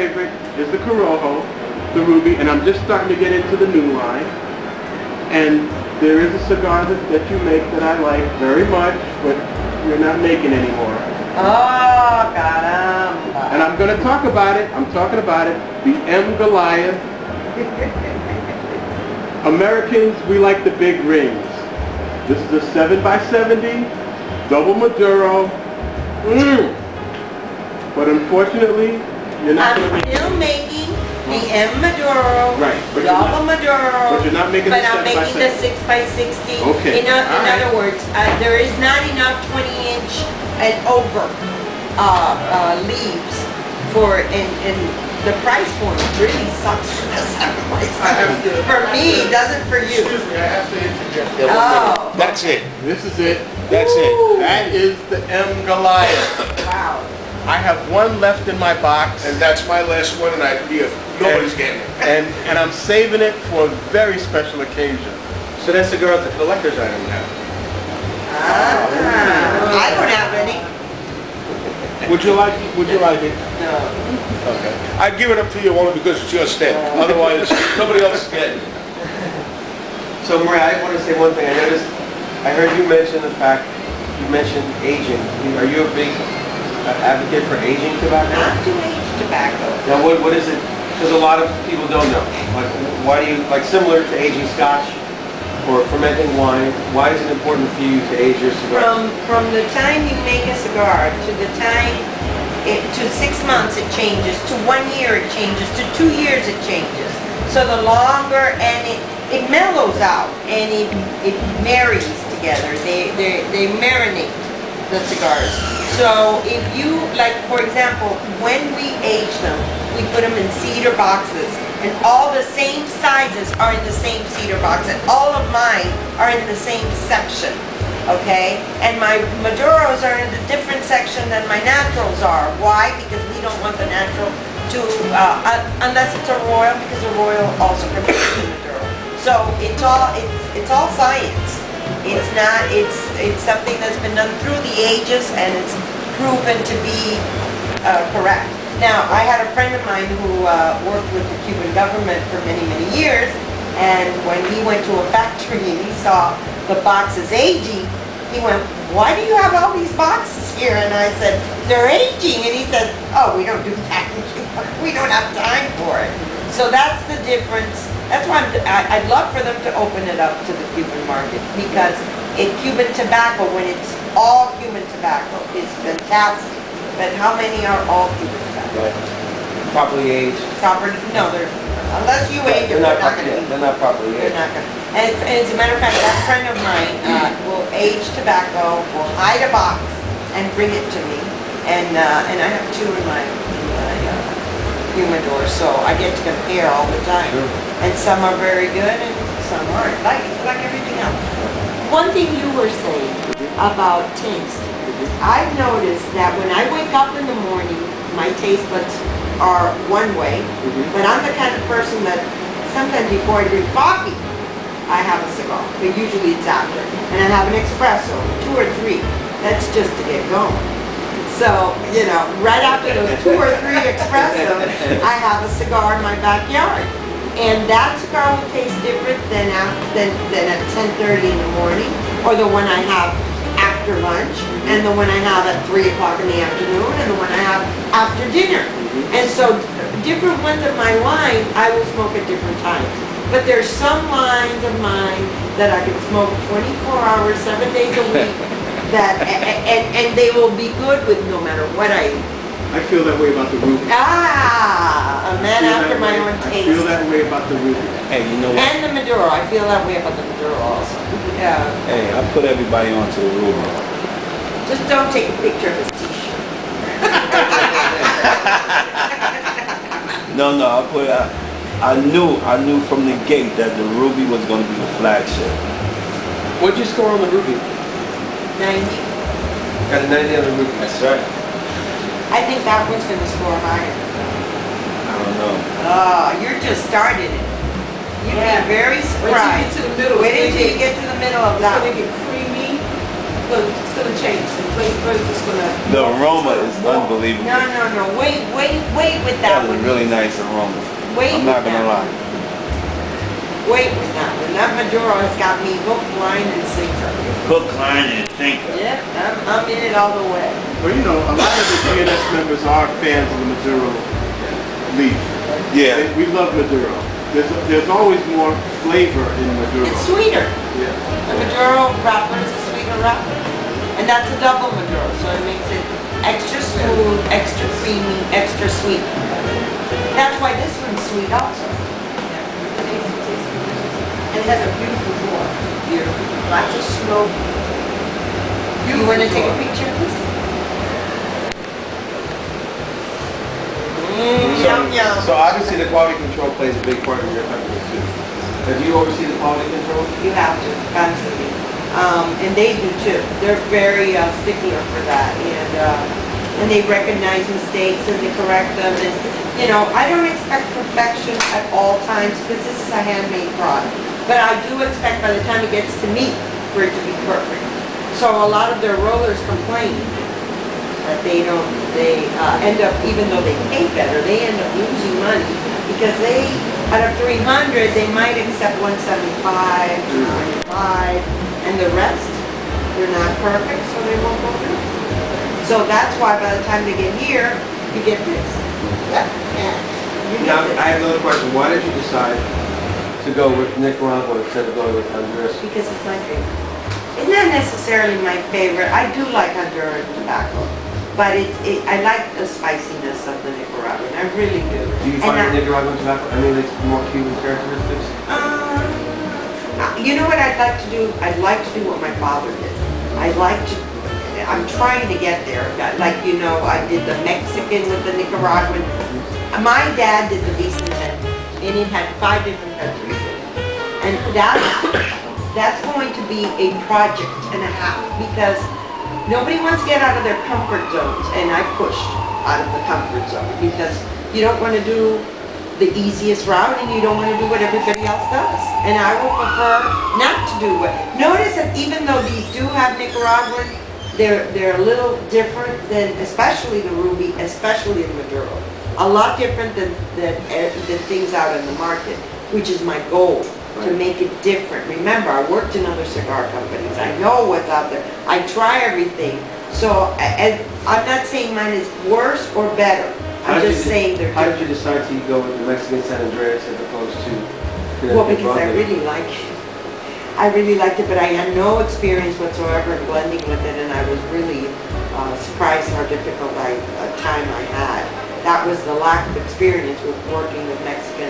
favorite is the Corojo, the Ruby, and I'm just starting to get into the new line. And there is a cigar that you make that I like very much, but you're not making anymore. Oh, caramba. And I'm going to talk about it. I'm talking about it. The M. Goliath. Americans, we like the big rings. This is a 7x70, double Maduro. But unfortunately, you're not going to make still making the M Maduro, right, double Maduro, but you're not making but the I'm making the 6x60. Okay. In other words, there is not enough 20-inch and over leaves for, and the price point really sucks for the 7x70. For me, it doesn't for you. Excuse me, I have to interject. Oh. That's it. This is it. That's it. That is the M. Goliath. Wow. I have one left in my box. And that's my last one, and nobody's getting it. And I'm saving it for a very special occasion. So that cigar is a collector's item now. I don't have any. Would you like it? No. Okay. I'd give it up to you only because it's your stamp. Otherwise, nobody else is getting it. So Maria, I want to say one thing. I noticed, I heard you mention the fact, you mentioned aging. Are you a big advocate for aging tobacco? Not to age tobacco. Now what is it? Because a lot of people don't know. Like, why do you, like similar to aging scotch or fermenting wine, why is it important for you to age your cigar? From the time you make a cigar to the time, to 6 months it changes, to 1 year it changes, to 2 years it changes. So the longer, and it mellows out and it marries together. They marinate the cigars. So if you, like for example, when we age them, we put them in cedar boxes, and all the same sizes are in the same cedar box, and all of mine are in the same section, okay? And my Maduros are in a different section than my naturals are. Why? Because we don't want the natural to, unless it's a royal, because a royal also produces a Maduro. So it's all science. It's not, it's something that's been done through the ages, and it's proven to be correct. Now, I had a friend of mine who worked with the Cuban government for many, many years, and when he went to a factory and he saw the boxes aging, he went, "Why do you have all these boxes here?" And I said, "They're aging." And he said, "Oh, we don't do that. We don't have time for it." So that's the difference. That's why I'd love for them to open it up to the Cuban market, because Cuban tobacco, when it's all Cuban tobacco, is fantastic. But how many are all Cuban tobacco? Right. Properly aged. No, unless you age it, they're not going to. They're not properly aged. They're not going to. And as a matter of fact, that friend of mine will age tobacco, will hide a box, and bring it to me. And I have 2 in my humidor, so I get to compare all the time. Sure. And some are very good, and some aren't. Like everything else. One thing you were saying about taste. I've noticed that when I wake up in the morning, my taste buds are one way, but I'm the kind of person that sometimes before I drink coffee, I have a cigar, but usually it's after. And I have an espresso, 2 or 3. That's just to get going. So, you know, right after those 2 or 3 espressos, I have a cigar in my backyard. And that cigar will taste different than at 10:30 in the morning, or the one I have after lunch, and the one I have at 3 o'clock in the afternoon, and the one I have after dinner. And so different ones of my wine I will smoke at different times. But there's some lines of mine that I can smoke 24 hours, 7 days a week, that and they will be good with no matter what I eat. I feel that way about the Ruby. A man after my own taste. I feel that way about the Ruby. Hey, you know what? And the Maduro. I feel that way about the Maduro also. Yeah. Hey, I put everybody onto the Ruby. Just don't take a picture of his t-shirt. No, I knew from the gate that the Ruby was going to be the flagship. What'd you score on the Ruby? 90. Got a 90 on the Ruby. That's right. I think that one's going to score higher. I don't know. Oh, you're just starting it. You'd be very surprised. Wait till you get to the middle. Wait until you get to the middle of that. It's going to get creamy. it's gonna change. The flavor is just gonna... The aroma is unbelievable. No. Wait with That that is one. a really nice aroma. Wait I'm with not gonna that lie. one. Wait with that one. That Maduro has got me hook, line, and sinker. Hook, line, and sinker. Yeah, I'm in it all the way. Well, you know, a lot of the GNS members are fans of the Maduro leaf. Yeah. We love Maduro. There's always more flavor in Maduro. It's sweeter. Yeah. The Maduro wrapper is a sweeter wrapper. And that's a double Maduro, so it makes it extra smooth, extra creamy, extra sweet. That's why this one's sweet also. And it has a beautiful roar. Beautiful. Lots of smoke. You want to take a picture of this? Yum. So obviously the quality control plays a big part in your company too. But do you oversee the quality control? You have to, constantly. And they do too. They're very stickler for that. And they recognize mistakes and they correct them. And, you know, I don't expect perfection at all times because this is a handmade product. But I do expect by the time it gets to me for it to be perfect. So a lot of their rollers complain that they end up, even though they pay better, they end up losing money because they, out of 300, they might accept 175, 205, and the rest, they're not perfect, so they won't go through. So that's why by the time they get here, you get this. Yep. Yeah. Now, I have another question. Why did you decide to go with Nicaragua instead of going with Honduras? Because it's my favorite. It's not necessarily my favorite. I do like Honduran tobacco, but I like the spiciness of the Nicaraguan. I really do. Do you find the Nicaraguan tobacco, it's more Cuban characteristics? You know what I'd like to do? I'd like to do what my father did. I'm trying to get there. Like, you know, I did the Mexican with the Nicaraguan. My dad did the bicentennial, and it had 5 different countries in it. And that's going to be a project and a half because nobody wants to get out of their comfort zones, and I pushed out of the comfort zone because you don't want to do the easiest route and you don't want to do what everybody else does. And I would prefer not to do it. Notice that even though these do have Nicaraguan, they're a little different than, especially the Ruby, especially the Maduro. A lot different than things out in the market, which is my goal, to make it different. Remember, I worked in other cigar companies. I know what's out there. I try everything. So I'm not saying mine is worse or better. I'm just saying they're different. How did you decide to go with the Mexican San Andreas as opposed to... Well, because I really like it. I really liked it, but I had no experience whatsoever in blending with it, and I was really surprised how difficult a time I had. That was the lack of experience with working with Mexican